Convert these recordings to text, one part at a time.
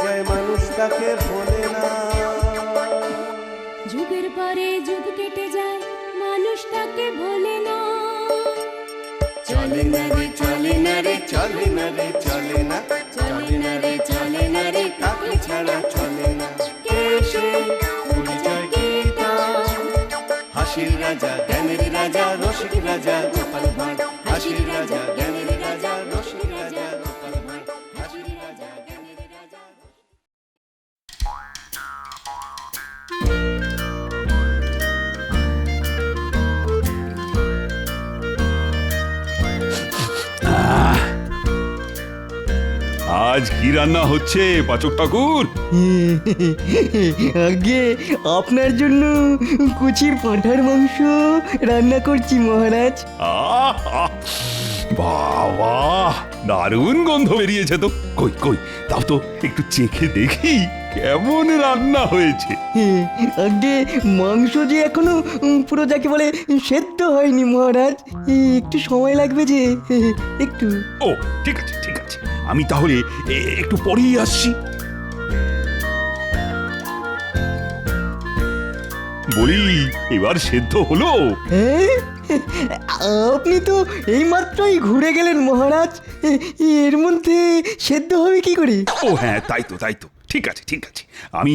যায় মানুষ তাকে ভোলে না। যুগের পরে যুগ কেটে যায় মানুষ তাকে ভোলে না। চলে না রে চলে না রে চলে না রে চলে না, চলে না রে চলে না রে কাকে ছাড়া চলে না। কে সে পরিচয় কি তার? হাসির রাজা জ্ঞানের রাজা রসিক রাজা গোপাল ভাঁড়। হাসির রাজা জ্ঞানের রাজা রসিক রাজা গোপাল ভাঁড়। হাসির রাজা জ্ঞানের রাজা। আজ কি রান্না হচ্ছে পাচক ঠাকুর? আগে আপনার জন্য কুচির পাঁঠার মাংস রান্না করছি মহারাজ। আহ! বাবা, দারুণ গন্ধ বেরিয়েছে তো। কই কই তাও তো একটু চেখে দেখি কেমন রান্না হয়েছে। আগে মাংস যে এখনো পুরো যাকে বলে সেদ্ধ হয়নি মহারাজ, একটু সময় লাগবে যে, একটু। ও ঠিক আছে ঠিক আছে, আমি তাহলে একটু পরেই আসছি। বলি, এবার সেদ্ধ হলো? হ্যাঁ, আপনি তো এইমাত্রই ঘুরে গেলেন মহারাজ, এর মধ্যে সেদ্ধ হবে কি করে? ও হ্যাঁ, তাই তো তাই তো, ঠিক আছে ঠিক আছে, আমি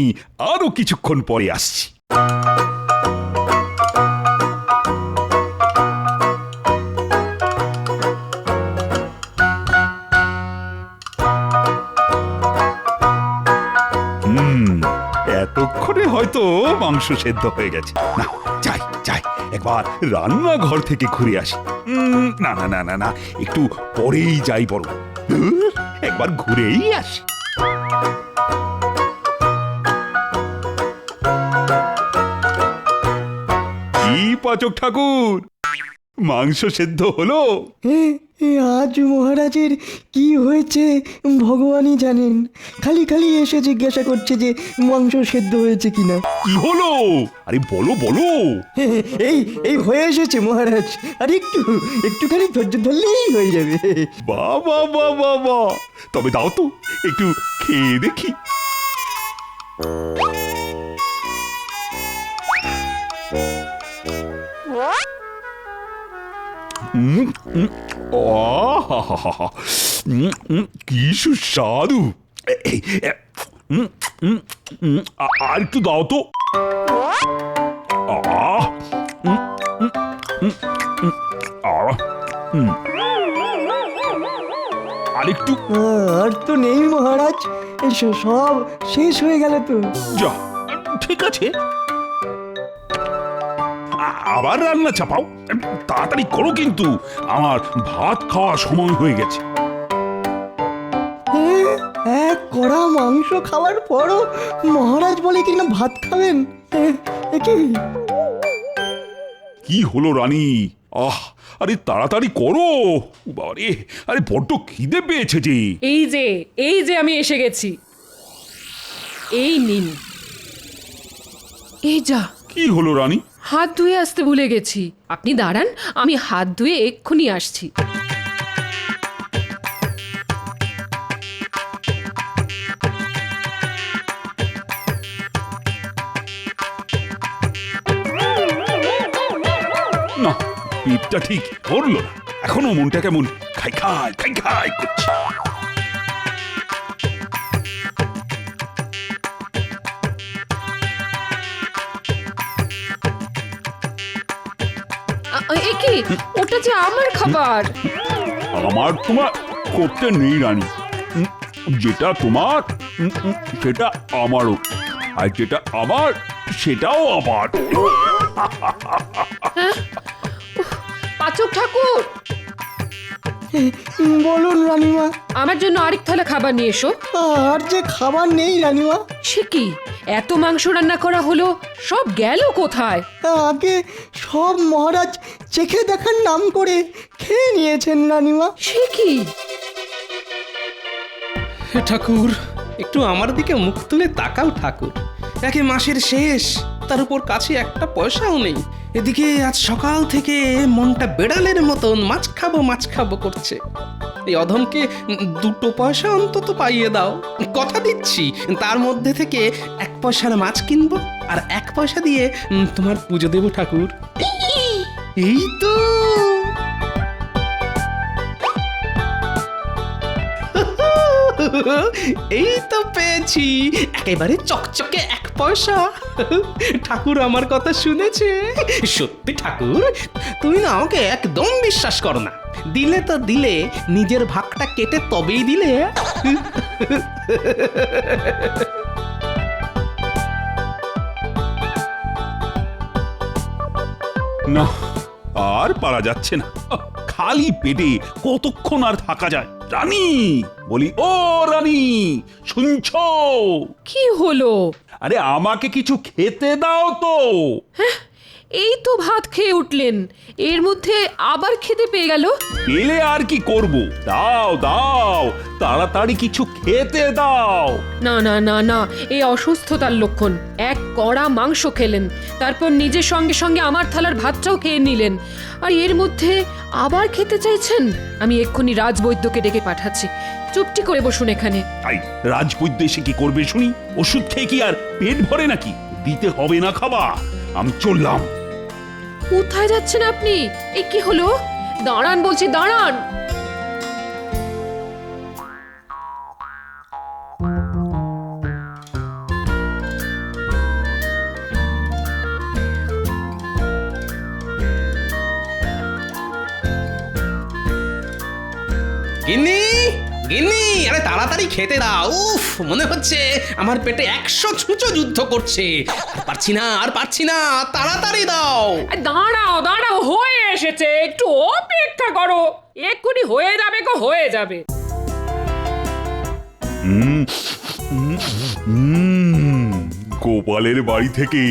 আরো কিছুক্ষণ পরে আসছি। এতক্ষণে হয়তো মাংস সেদ্ধ হয়ে গেছে। না, যাই যাই, একবার রান্নাঘর থেকে ঘুরে আসি। না না না না না, একটু পরেই যাই বড়, একবার ঘুরেই আসি। কি পাচক ঠাকুর, মাংস সেদ্ধ হলো? আজ মহারাজের কি হয়েছে ভগবানই জানেন, খালি খালি এসে জিজ্ঞাসা করছে যে মাংস সেদ্ধ হয়েছে কিনা। কি হলো? আরে বলো বলো। এই এই হয়ে এসেছে মহারাজ, আর একটুখানি ধৈর্য ধরলেই হয়ে যাবে। বাবা বাবা বা, তবে দাও তো একটু খেয়ে দেখি। কি সুস্বাদু। আর একটু দাও তো। আরেকটু। আর তো নেই মহারাজ, সব শেষ হয়ে গেল তো। যা, ঠিক আছে, আবার রান্না চাপাও, তাড়াতাড়ি করো কিন্তু, আমার ভাত খাওয়ার সময় হয়ে গেছে। এক কড়া মাংস খাওয়ার পরও মহারাজ বলে কিনা ভাত খাবেন। কি হলো রানী? আরে তাড়াতাড়ি করো বাবারে, আরে বড্ড খিদে পেয়েছে যে। এই যে আমি এসে গেছি, এই নিন। এই যা, কি হলো রানী? হাত ধুয়ে আসতে ভুলে গেছি। আপনি দাঁড়ান, আমি হাত ধুয়ে এক্ষুনি আসছি। না, পেটটা ঠিক ধরলো না, এখনো মনটা কেমন খাই খাই খাই খাই করছে। কি, ওটা যে আমার খাবার। আমার তোমার করতে নেই রানী, যেটা তোমার সেটা আমারও, আর যেটা আমার সেটাও আমার। পাচক ঠাকুর, বলুন রানীমা। আমার জন্য আরেক থালা খাবার নিয়ে এসো। আর যে খাবার নেই রানীমা। সে কি, এত মাংস রান্না করা হলো, সব গেল কোথায়? আগে সব মহারাজ চেখে দেখার নাম করে খেয়ে নিয়েছেন রানীমা। সে কি? ঠাকুর, একটু আমার দিকে মুখ তুলে তাকাও ঠাকুর। একে মাসের শেষ, তার উপর কাছে একটা পয়সাও নেই। এদিকে আজ সকাল থেকে মনটা বেড়ালের মতন মাছ খাবো করছে। এই অধমকে 2 পয়সা অন্তত পাইয়ে দাও। কথা দিচ্ছি তার মধ্যে থেকে 1 পয়সার মাছ কিনবো আর 1 পয়সা দিয়ে তোমার পুজো দেবো ঠাকুর। এই তো এই তো পেয়েছি একেবারে চকচকে 1 পয়সা। ঠাকুর আমার কথা শুনেছে। সত্যি ঠাকুর, তুমি না আমাকে একদম বিশ্বাস করো না। দিলে তো দিলে, নিজের ভাগটা কেটে তবেই দিলে। না, আর পারা যাচ্ছে না। খালি পেটে কতক্ষণ আর থাকা যায়? রানী, বলি ও রানী, শুনছো? কি হলো? আরে আমাকে কিছু খেতে দাও তো। এই তো ভাত খেয়ে উঠলেন, এর মধ্যে আবার খেতে পেয়ে গেল। পেলে আর কি করব? দাও দাও, তাড়াতাড়ি কিছু খেতে দাও। না না না না, এই অসুস্থতার লক্ষণ। 1 কড়া মাংস খেলেন, তারপর নিজের সঙ্গে সঙ্গে আমার থালার ভাতটাও খেয়ে নিলেন, আর এর মধ্যে আবার খেতে চাইছেন? আমি এক্ষুনি রাজবৈদ্যকে ডেকে পাঠাচ্ছি। চুপটি করে বসুন এখানে। তাই রাজবৈদ্য এসে কি করবে শুনি? ওষুধ খেয়ে কি আর পেট ভরে নাকি? দিতে হবে না খাবার। আমি চললাম। কোথায় যাচ্ছেন আপনি? এই কি হলো? দাঁড়ান বলছি, দাঁড়ান। গিন্নি, গিন্নি, আরে তাড়াতাড়ি খেতে দাও। উফ, মনে হচ্ছে আমার পেটে 100 ছুঁচো যুদ্ধ করছে। আর পারছি না, আর পারছি না, তাড়াতাড়ি দাও। দাঁড়াও দাঁড়াও, হয়ে এসেছে, একটু অপেক্ষা করো, এক্ষুনি হয়ে যাবে গো, হয়ে যাবে। গোপালের বাড়ি থেকে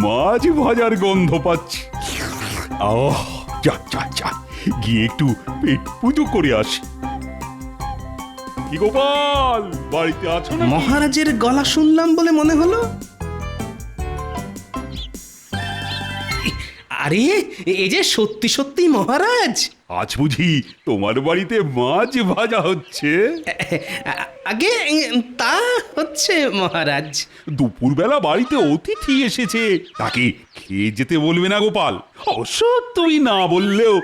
মাছ ভাজার গন্ধ পাচ্ছি। আহ, যা যা যা, গিয়ে একটু পেট পুজো করে আসি। কি গোপাল, বাড়িতে আছো না? মহারাজের গলা শুনলাম বলে মনে হলো। আরে, এই যে সত্যি সত্যি মহারাজ। আজ বুঝি তোমার বাড়িতে মাছ ভাজা হচ্ছে? আগে তা হচ্ছে মহারাজ। দুপুরবেলা বাড়িতে অতিথি এসেছে, তাকে খেয়ে যেতে বলবে না গোপাল? অবশ্য তুমি না বললেও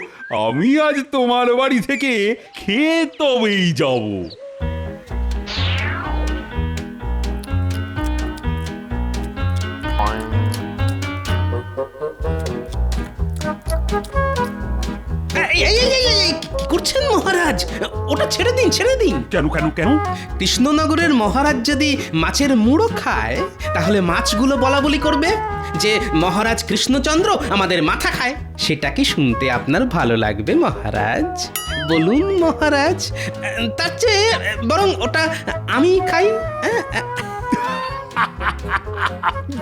আমি আজ তোমার বাড়ি থেকে খেয়ে তবেই যাব। কি করছেন মহারাজ? ওটা ছেড়ে দিন, ছেড়ে দিন। কেন কেন কেন? কৃষ্ণনগরের মহারাজ যদি মাছের মুড়ো খায়, তাহলে মাছগুলো বলা বলি করবে যে মহারাজ কৃষ্ণচন্দ্র আমাদের মাথা খায়। সেটা কি শুনতে আপনার ভালো লাগবে মহারাজ? বলুন মহারাজ। তার চেয়ে বরং ওটা আমি খাই।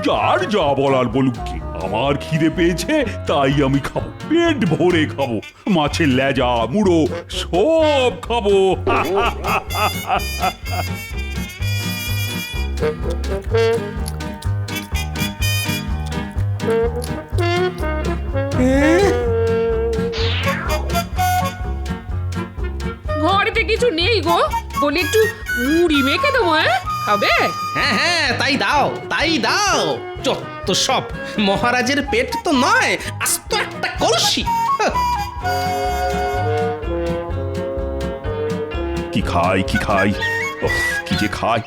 যার যা বলার বলুক কি, আমার খিদে পেয়েছে তাই আমি খাবো, পেট ভরে খাবো, মাছের লেজা মুড়ো সব খাবো। ঘরেতে কিছু নেই গো, বলি একটু মুড়ি মেখে দেবো। খাবে? হ্যাঁ হ্যাঁ, তাই দাও, তাই দাও। যত সব, মহারাজের পেট তো নয়, আস্ত একটা কলসি। কি খাই কি খাই, কি যে খাই।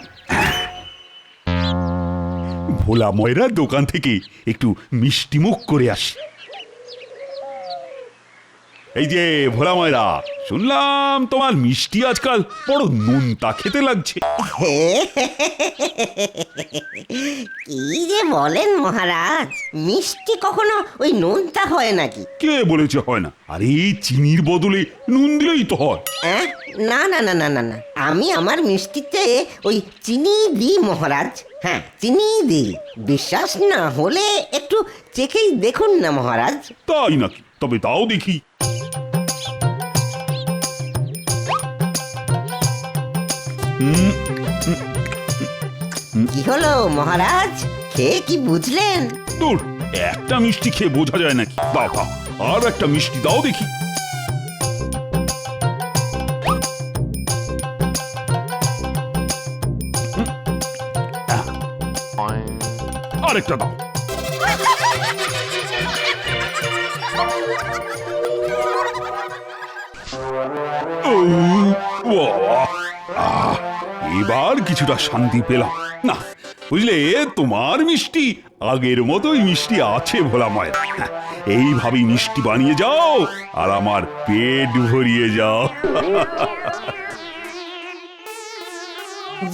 ভোলা ময়রার দোকান থেকে একটু মিষ্টি মুখ করে আসি। এই যে ভোলা ময়রা, শুনলাম তোমার মিষ্টি আজকাল বড় নোনতা খেতে লাগছে। কি যে বলেন মহারাজ, মিষ্টি কখনো ওই নোনতা হয় নাকি? কে বলেছে হয় না? আরে চিনির বদলে নুন দিলেই তো হয়। না না না না না না, আমি আমার মিষ্টিতে ওই চিনি দিই মহারাজ। হ্যাঁ, চিনি দিই। বিশ্বাস না হলে একটু চেখেই দেখুন না মহারাজ। তাই নাকি? তবে তাও দেখি। কি হলো মহারাজ, খেয়ে কি বুঝলেন? দূর, একটা মিষ্টি খেয়ে বোঝা যায় নাকি? দাও দাও, আর একটা মিষ্টি দাও দেখি। আরেকটা দাও। ও, বাবা! এবার কিছুটা শান্তি পেলাম। না বুঝলে, তোমার মিষ্টি আগের মতোই মিষ্টি আছে ভোলাময়। এইভাবেই মিষ্টি বানিয়ে যাও আর আমার পেট ভরিয়ে যাও।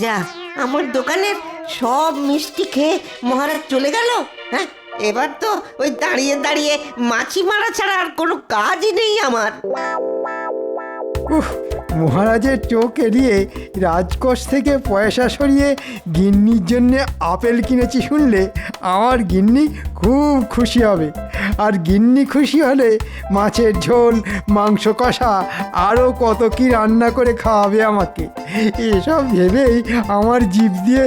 যা, আমার দোকানের সব মিষ্টি খেয়ে মহারাজ চলে গেল। হ্যাঁ, এবার তো ওই দাঁড়িয়ে দাঁড়িয়ে মাছি মারা ছাড়া আর কোনো কাজই নেই আমার। উফ, মহারাজের চোখ এড়িয়ে রাজকোষ থেকে পয়সা সরিয়ে গিন্নির জন্য আপেল কিনেছি শুনলে আমার গিন্নি খুব খুশি হবে। আর গিন্নি খুশি হলে মাছের ঝোল, মাংস কষা আরও কত কি রান্না করে খাওয়াবে আমাকে। এসব ভেবেই আমার জিভ দিয়ে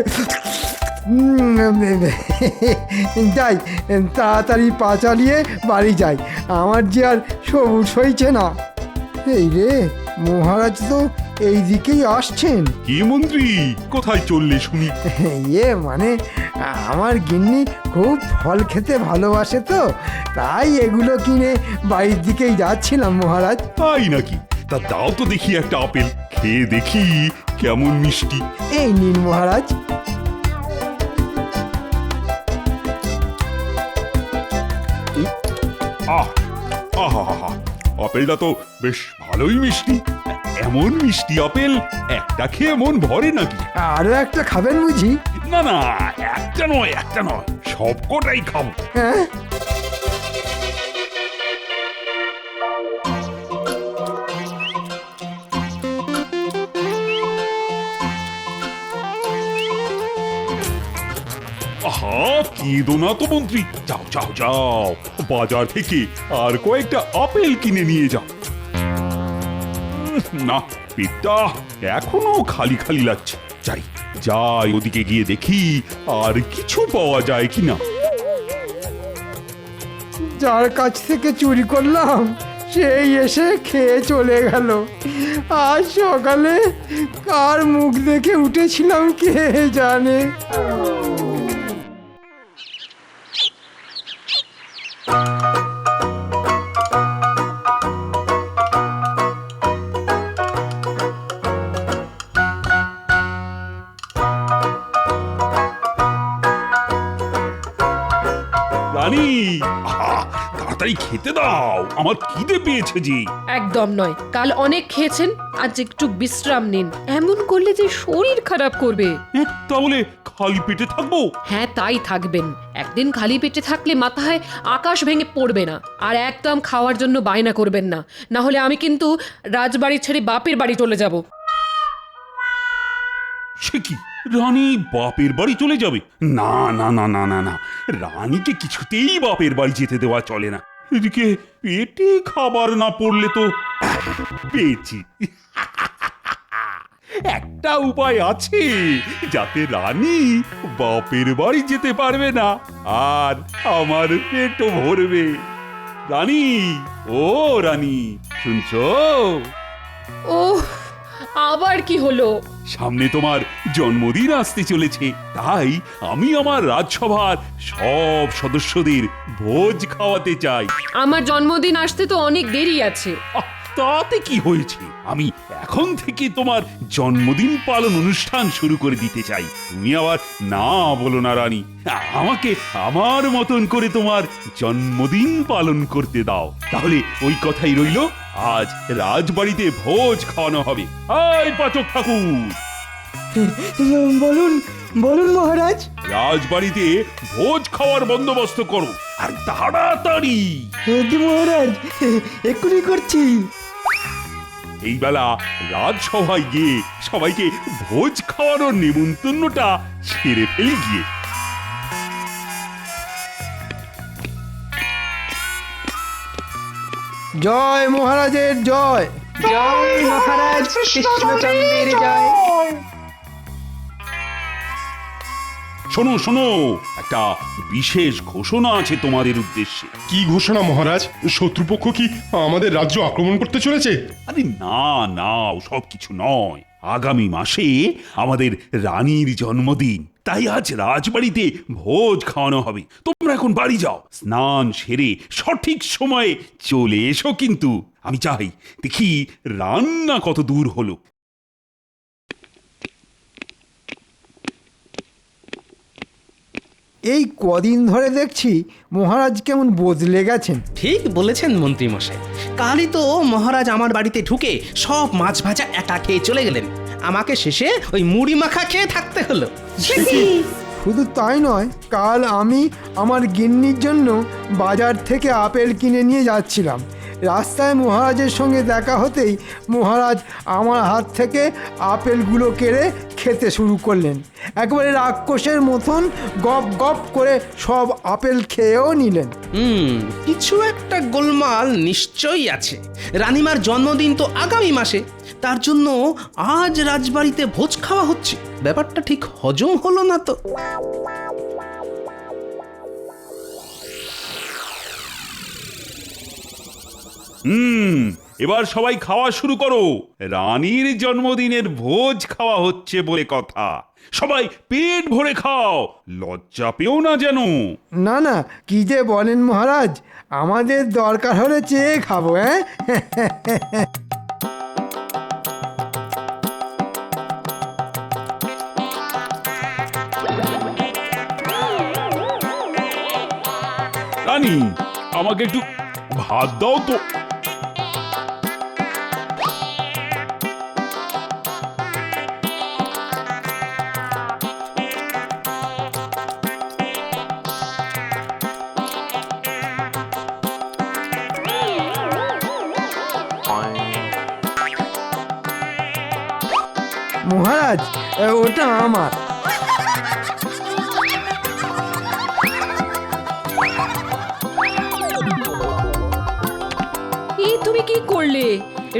যাই, তাড়াতাড়ি পা চালিয়ে বাড়ি যাই, আমার যে আর সবুজ হইছে না। এই রে, মহারাজ তো এই দিকেই আসছেন। কি মন্ত্রী, কোথায় চললে শুনি? মানে আমার গিন্নি খুব ফল খেতে ভালোবাসে তো, তাই এগুলো কিনে বাড়ির দিকেই যাচ্ছিলাম মহারাজ। তাই নাকি? তা দাও তো দেখি একটা আপেল, খেয়ে দেখি কেমন মিষ্টি। এই নিন মহারাজ। আহ, আহা, আপেলটা তো বেশ ভালোই মিষ্টি। এমন মিষ্টি আপেল একটা খেয়ে মন ভরে নাকি? আরও একটা খাবেন বুঝি? না না, একটা নয়, একটা নয়, সবকটাই খাবো। হ্যাঁ, আহা, কেঁদো না তো মন্ত্রী, যাও যাও যাও, বাজার থেকে আর কয়েকটা আপেল কিনে নিয়ে যাও। না, পেটটা এখনো খালি খালি লাগছে। যাই যাই, ওদিকে গিয়ে দেখি আর কিছু পাওয়া যায় কিনা। যার কাছ থেকে চুরি করলাম সেই এসে খেয়ে চলে গেল। আজ সকালে কার মুখ দেখে উঠেছিলাম কে জানে। রানী, আহা, তাড়াতাড়ি খেতে দাও, আমার খিদে পেয়েছে যে। একদম নয়, কাল অনেক খেয়েছেন, আজ একটু বিশ্রাম নিন। এমন করলে যে শরীর খারাপ করবে। তাহলে খালি পেটে থাকবো? হ্যাঁ, তাই থাকবেন। একদিন খালি পেটে থাকলে মাথায় আকাশ ভেঙে পড়বে না। আর একদম খাওয়ার জন্য বায়না করবেন না, না হলে আমি কিন্তু রাজবাড়ি ছেড়ে বাপের বাড়ি চলে যাব। সে কি, রানী বাপের বাড়ি চলে যাবে? না না না না না না, রানীকে কিছুতেই বাপের বাড়ি যেতে দেওয়া চলে না। এদিকে পেটে খাবার না পড়লে তো পেয়েছি। একটা উপায় আছে যাতে রানী বাপের বাড়ি যেতে পারবে না আর আমার পেটও ভরবে। রানী, ও রানী, শুনছো? ওহ, আবার কি হলো? সামনে তোমার জন্মদিন আসতে চলেছে, তাই আমি আমার রাজসভার সব সদস্যদের ভোজ খাওয়াতে চাই। আমার জন্মদিন আসতে তো অনেক দেরি আছে। আহ, তাতে কি হয়েছে? আমি এখন থেকে তোমার জন্মদিন পালন অনুষ্ঠান শুরু করে দিতে চাই। তুমি আবার না বলো না রানী, আমাকে আমার মতন করে তোমার জন্মদিন পালন করতে দাও। তাহলে ওই কথাই রইল, আজ রাজবাড়িতে ভোজ খাওয়ানো হবে। আয় পাচক ঠাকুর, বলুন বলুন মহারাজ। রাজবাড়িতে ভোজ খাওয়ার বন্দোবস্ত করো আর তাড়াতাড়ি। জি মহারাজ, এক্ষুনি করছি। এই বেলা রাজসভায় গিয়ে সবাইকে ভোজ খাওয়ানোর নিমন্ত্রণটা ছেড়ে ফেলি গিয়ে। জয় মহারাজের জয়। জয় মহারাজ কৃষ্ণচন্দ্রের জয়। শোনো শোনো, একটা বিশেষ ঘোষণা আছে তোমাদের উদ্দেশ্যে। কি ঘোষণা মহারাজ? শত্রুপক্ষ কি আমাদের রাজ্য আক্রমণ করতে চলেছে? আরে না না, সব কিছু নয়। আগামী মাসে আমাদের রানীর জন্মদিন, তাই আজ রাজবাড়িতে ভোজ খাওয়ানো হবে। তোমরা এখন বাড়ি যাও, স্নান সেরে সঠিক সময়ে চলে এসো কিন্তু। আমি চাই দেখি রান্না কত দূর হলো। এই কদিন ধরে দেখছি মহারাজ কেমন বদলে গেছেন। ঠিক বলেছেন মন্ত্রী মশাই, কালই তো মহারাজ আমার বাড়িতে ঢুকে সব মাছ ভাজা একা খেয়ে চলে গেলেন। আমাকে শেষে ওই মুড়ি মাখা খেয়ে থাকতে হলো। শুধু তাই নয়, কাল আমি আমার গিন্নির জন্য বাজার থেকে আপেল কিনে নিয়ে যাচ্ছিলাম। রাস্তায় মহারাজের সঙ্গে দেখা হতেই মহারাজ আমার হাত থেকে আপেলগুলো কেড়ে খেতে শুরু করলেন। একবারে রাক্ষসের মতন গপ গপ করে সব আপেল খেয়েও নিলেন। কিছু একটা গোলমাল নিশ্চয়ই আছে। রানীমার জন্মদিন তো আগামী মাসে, তার জন্য আজ রাজবাড়িতে ভোজ খাওয়া হচ্ছে। ব্যাপারটা ঠিক হজম হলো না তো। এবার সবাই খাওয়া শুরু করো। রানীর জন্মদিনের ভোজ খাওয়া হচ্ছে বলে কথা। সবাই পেট ভরে খাও, লজ্জা পেও না যেন। না না, কি যে বলেন মহারাজ, আমাদের দরকার হলে চেয়ে খাবো। হ্যাঁ, রানী, আমাকে একটু ভাত দাও তো। মহারাজ, ওটা আমার। এই তুমি কি করলে?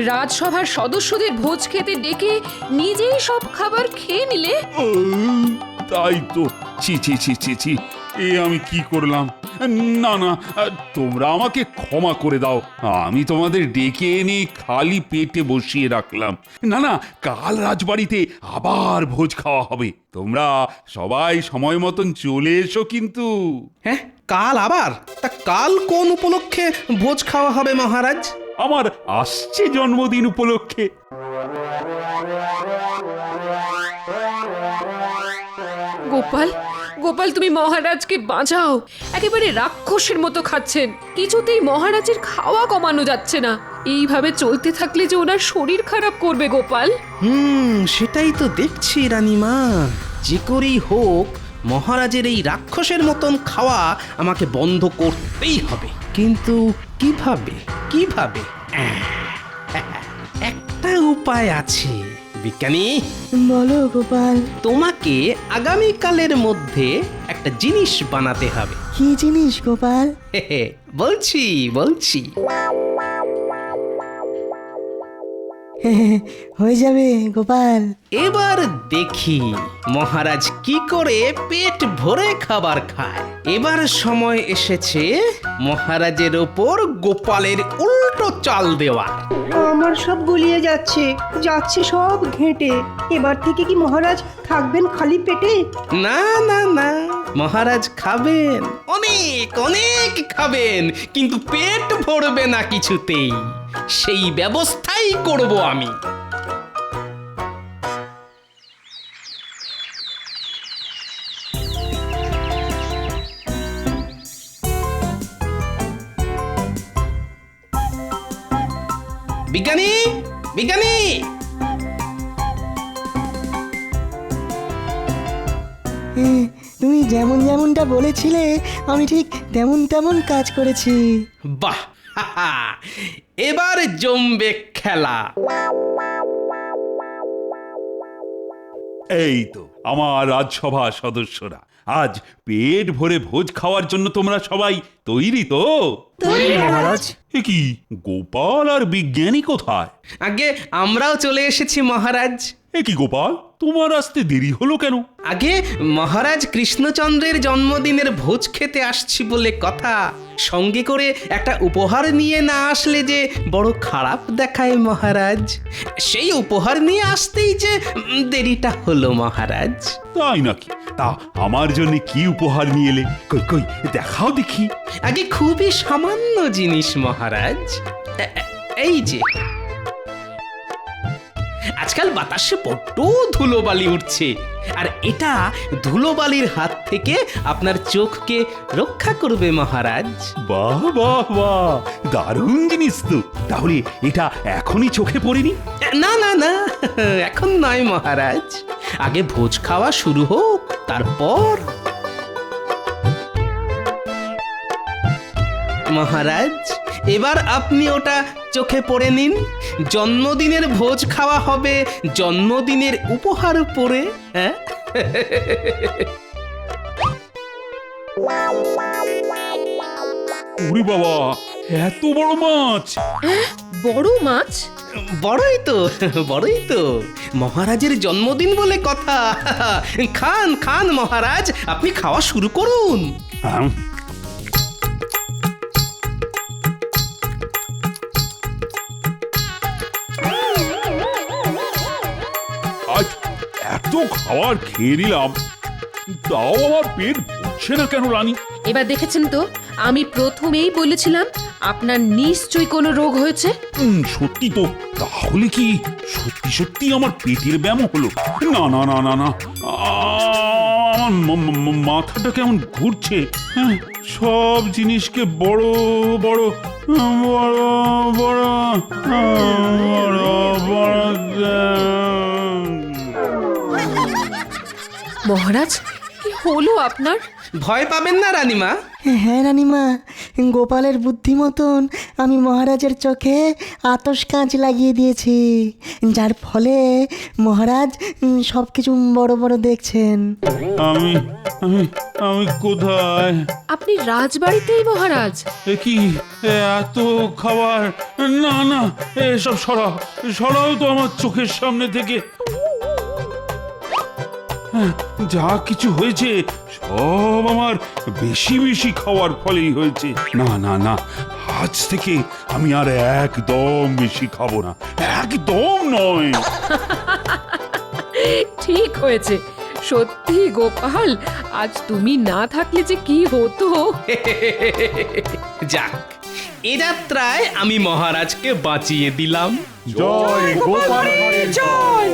রাজসভার সদস্যদের ভোজ খেতে ডেকে নিজেই সব খাবার খেয়ে নিলে। তাই তো, ছি ছি ছি ছি ছি, এ আমি কি করলাম? না না, তোমরা আমাকে ক্ষমা করে দাও। আমি তোমাদের ডেকে এনে খালি পেটে বসিয়ে রাখলাম। না না, কাল রাজবাড়িতে আবার ভোজ খাওয়া হবে। তোমরা সবাই সময় মতন চলে এসো কিন্তু। হ্যাঁ, কাল আবার? তা কাল কোন উপলক্ষে ভোজ খাওয়া হবে মহারাজ? আমার আসছে জন্মদিন উপলক্ষে। গোপাল, গোপাল, তুমি মহারাজকে বাঁচাও। একেবারে রাক্ষসের মতো খাচ্ছেন, কিছুতেই মহারাজের খাওয়া কমানো যাচ্ছে না। এইভাবে চলতে থাকলে যে ওনার শরীর খারাপ করবে গোপাল। সেটাই তো দেখছি রানীমা। যে করেই হোক মহারাজের এই রাক্ষসের মতন খাওয়া আমাকে বন্ধ করতেই হবে। কিন্তু কিভাবে কিভাবে? একটা উপায় আছে বিজ্ঞানী। বলো গোপাল। তোমাকে আগামীকালের মধ্যে একটা জিনিস বানাতে হবে। কি জিনিস গোপাল? বলছি বলছি হয়ে যাবে গোপাল। এবার দেখি মহারাজ কি করে পেট ভরে খাবার খায়। এবার সময় এসেছে মহারাজের ওপর গোপালের উল্টো চাল দেওয়া। আমার সব গুলিয়ে যাচ্ছে যাচ্ছে সব ঘেঁটে। এবার থেকে কি মহারাজ থাকবেন খালি পেটে? না না না, মহারাজ খাবেন, অনেক অনেক খাবেন, কিন্তু পেট ভরবে না কিছুতেই। সেই ব্যবস্থাই করব আমি। বিজ্ঞানী, বিজ্ঞানী! তুমি যেমন যেমনটা বলেছিলে আমি ঠিক তেমন তেমন কাজ করেছি। বাহ, এবার জমবে খেলা। এই তো আমার রাজসভা সদস্যরা, আজ পেট ভরে ভোজ খাওয়ার জন্য তোমরা সবাই তৈরি তো? মহারাজ, এ কি, গোপাল আর বিজ্ঞানী কোথায়? আগে আমরাও চলে এসেছি মহারাজ। এ কি গোপাল, তোমার আসতে দেরি হলো কেন? আগে মহারাজ কৃষ্ণচন্দ্রের জন্মদিনের ভোজ খেতে আসছি বলে কথা। সঙ্গে করে একটা উপহার নিয়ে না আসলে যে বড় খারাপ দেখায় মহারাজ। সেই উপহার নিয়ে আসতেই যে দেরিটা হলো মহারাজ। তাই নাকি? তা আমার জন্য কি উপহার নিয়ে এলে? কই কই দেখাও দেখি। আগে খুবই সামান্য জিনিস মহারাজ। এই যে আজকাল বাতাসে বড্ড ধুলোবালি উঠছে, আর এটা ধুলোবালির হাত থেকে আপনার চোখকে রক্ষা করবে মহারাজ। বাহ বাহ বাহ, দারুণ জিনিস তো। তাহলে এটা এখনই চোখে পড়েনি? না না না, এখন নয় মহারাজ, আগে ভোজ খাওয়া শুরু হোক, তারপর। মহারাজ, এবার আপনি ওটা চোখে পড়ে নিন। জন্মদিনের ভোজ খাওয়া হবে জন্মদিনের উপহার পরে। হ্যাঁ, ওরে বাবা, এত বড় মাছ! বড় মাছ? বড়ই তো, বড়ই তো। মহারাজের জন্মদিন বলে কথা। খান খান মহারাজ, আপনি খাওয়া শুরু করুন। আজ এত খাবার খেয়ে নিলাম, তাও আমার পেট ভরছে না কেন রানী? এবার দেখেছেন তো, আমি প্রথমেই বলেছিলাম আপনার নিশ্চয়ই কোনো রোগ হয়েছে। সত্যি তো। তাহলে কি সত্যি সত্যি আমার পেটের ব্যায়াম হলো? না না না না না, আমার মাথাটা কেমন ঘুরছে। হ্যাঁ, সব জিনিসকে বড় বড় বড় বড় বড় বড়। মহারাজ, কি হলো আপনার? ভয় পাবেন না রানীমা। হ্যাঁ রানীমা, গোপালের বুদ্ধি মতন আমি মহারাজের চোখে আতশ কাঁচ লাগিয়ে দিয়েছি, যার ফলে মহারাজ সব কিছু বড় বড় দেখছেন। আমি আমি আমি কোথায়? আপনি রাজবাড়িতেই মহারাজ। এ কি এত খাবার? না না, এসব সরাও, সরাও তো আমার চোখের সামনে থেকে। যা কিছু হয়েছে সব আমার বেশি বেশি খাওয়ার ফলেই হয়েছে। না না না, আজ থেকে আমি আর একদম বেশি খাবো না, একদম নয়। ঠিক হয়েছে। সত্যি গোপাল, আজ তুমি না থাকলে যে কি হতো। যাক, এ যাত্রায় আমি মহারাজকে বাঁচিয়ে দিলাম। জয় গোপাল, জয়।